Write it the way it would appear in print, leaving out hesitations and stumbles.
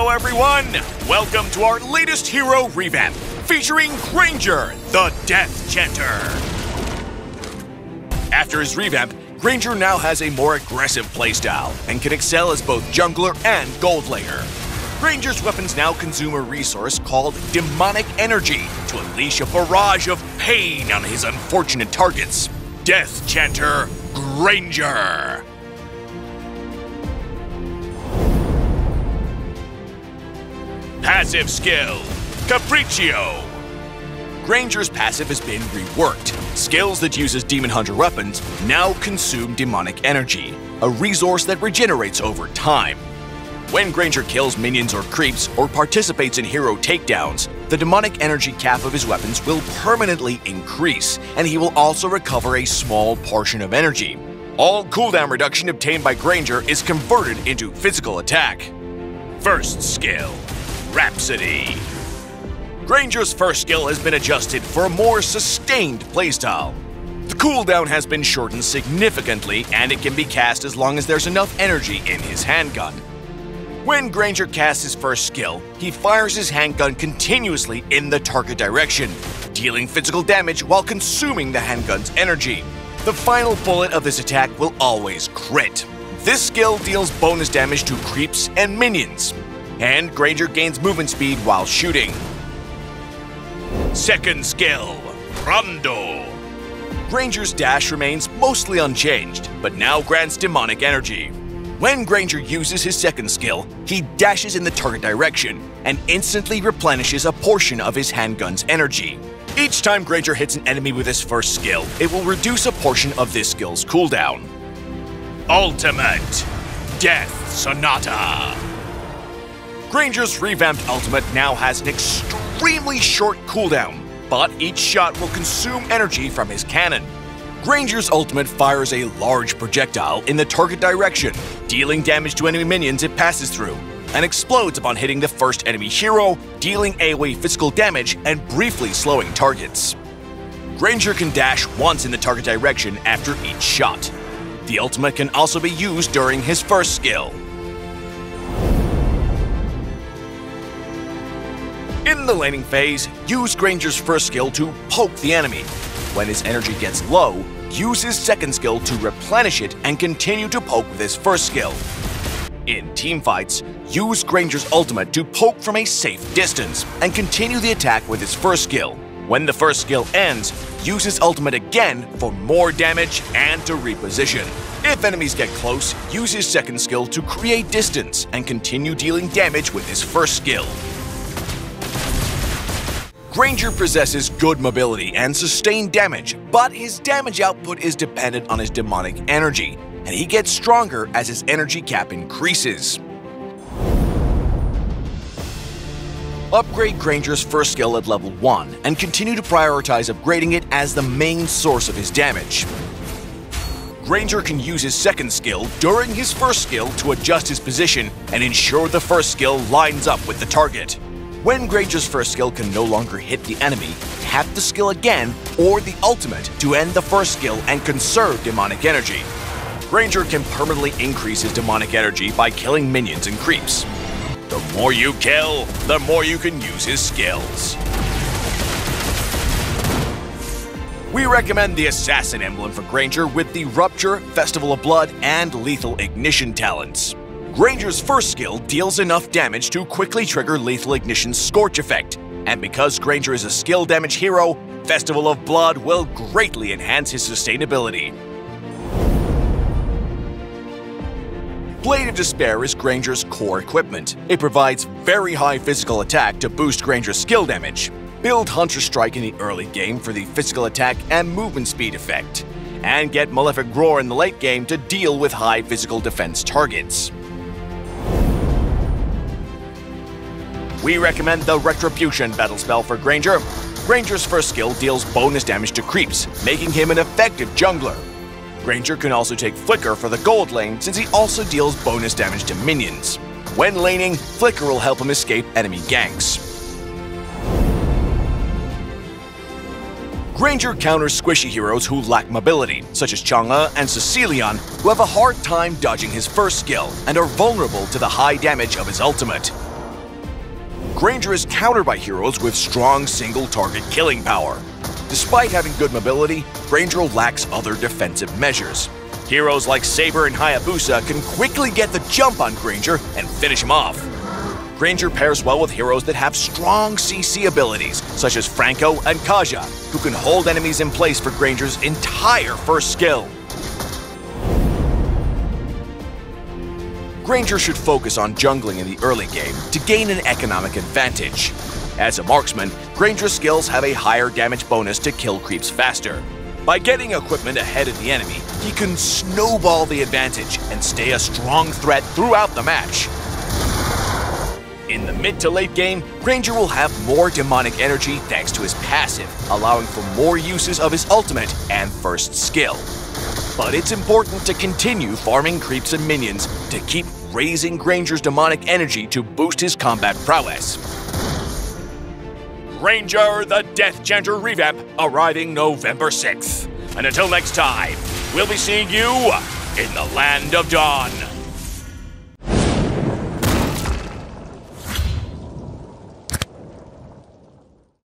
Hello everyone! Welcome to our latest hero revamp, featuring Granger, the Death Chanter. After his revamp, Granger now has a more aggressive playstyle and can excel as both jungler and gold laner. Granger's weapons now consume a resource called Demonic Energy to unleash a barrage of pain on his unfortunate targets. Death Chanter Granger. Passive skill, Capriccio. Granger's passive has been reworked. Skills that uses Demon Hunter weapons now consume Demonic Energy, a resource that regenerates over time. When Granger kills minions or creeps or participates in hero takedowns, the Demonic Energy cap of his weapons will permanently increase, and he will also recover a small portion of energy. All cooldown reduction obtained by Granger is converted into physical attack. First skill, Rhapsody. Granger's first skill has been adjusted for a more sustained playstyle. The cooldown has been shortened significantly, and it can be cast as long as there's enough energy in his handgun. When Granger casts his first skill, he fires his handgun continuously in the target direction, dealing physical damage while consuming the handgun's energy. The final bullet of this attack will always crit. This skill deals bonus damage to creeps and minions, and Granger gains movement speed while shooting. Second skill, Rondo. Granger's dash remains mostly unchanged, but now grants Demonic Energy. When Granger uses his second skill, he dashes in the target direction and instantly replenishes a portion of his handgun's energy. Each time Granger hits an enemy with his first skill, it will reduce a portion of this skill's cooldown. Ultimate, Death Sonata. Granger's revamped ultimate now has an extremely short cooldown, but each shot will consume energy from his cannon. Granger's ultimate fires a large projectile in the target direction, dealing damage to enemy minions it passes through, and explodes upon hitting the first enemy hero, dealing AoE physical damage and briefly slowing targets. Granger can dash once in the target direction after each shot. The ultimate can also be used during his first skill. In the laning phase, use Granger's first skill to poke the enemy. When his energy gets low, use his second skill to replenish it and continue to poke with his first skill. In teamfights, use Granger's ultimate to poke from a safe distance and continue the attack with his first skill. When the first skill ends, use his ultimate again for more damage and to reposition. If enemies get close, use his second skill to create distance and continue dealing damage with his first skill. Granger possesses good mobility and sustained damage, but his damage output is dependent on his Demonic Energy, and he gets stronger as his energy cap increases. Upgrade Granger's first skill at level 1 and continue to prioritize upgrading it as the main source of his damage. Granger can use his second skill during his first skill to adjust his position and ensure the first skill lines up with the target. When Granger's first skill can no longer hit the enemy, tap the skill again or the ultimate to end the first skill and conserve Demonic Energy. Granger can permanently increase his Demonic Energy by killing minions and creeps. The more you kill, the more you can use his skills. We recommend the Assassin emblem for Granger with the Rupture, Festival of Blood, and Lethal Ignition talents. Granger's first skill deals enough damage to quickly trigger Lethal Ignition's Scorch effect, and because Granger is a skill damage hero, Festival of Blood will greatly enhance his sustainability. Blade of Despair is Granger's core equipment. It provides very high physical attack to boost Granger's skill damage. Build Hunter Strike in the early game for the physical attack and movement speed effect, and get Malefic Roar in the late game to deal with high physical defense targets. We recommend the Retribution battle spell for Granger. Granger's first skill deals bonus damage to creeps, making him an effective jungler. Granger can also take Flicker for the gold lane since he also deals bonus damage to minions. When laning, Flicker will help him escape enemy ganks. Granger counters squishy heroes who lack mobility, such as Chanter and Cecilion, who have a hard time dodging his first skill and are vulnerable to the high damage of his ultimate. Granger is countered by heroes with strong single-target killing power. Despite having good mobility, Granger lacks other defensive measures. Heroes like Saber and Hayabusa can quickly get the jump on Granger and finish him off. Granger pairs well with heroes that have strong CC abilities, such as Franco and Kaja, who can hold enemies in place for Granger's entire first skill. Granger should focus on jungling in the early game to gain an economic advantage. As a marksman, Granger's skills have a higher damage bonus to kill creeps faster. By getting equipment ahead of the enemy, he can snowball the advantage and stay a strong threat throughout the match. In the mid to late game, Granger will have more demonic energy thanks to his passive, allowing for more uses of his ultimate and first skill. But it's important to continue farming creeps and minions to keep raising Granger's demonic energy to boost his combat prowess. Granger the Death Chanter revamp arriving November 6th. And until next time, we'll be seeing you in the Land of Dawn.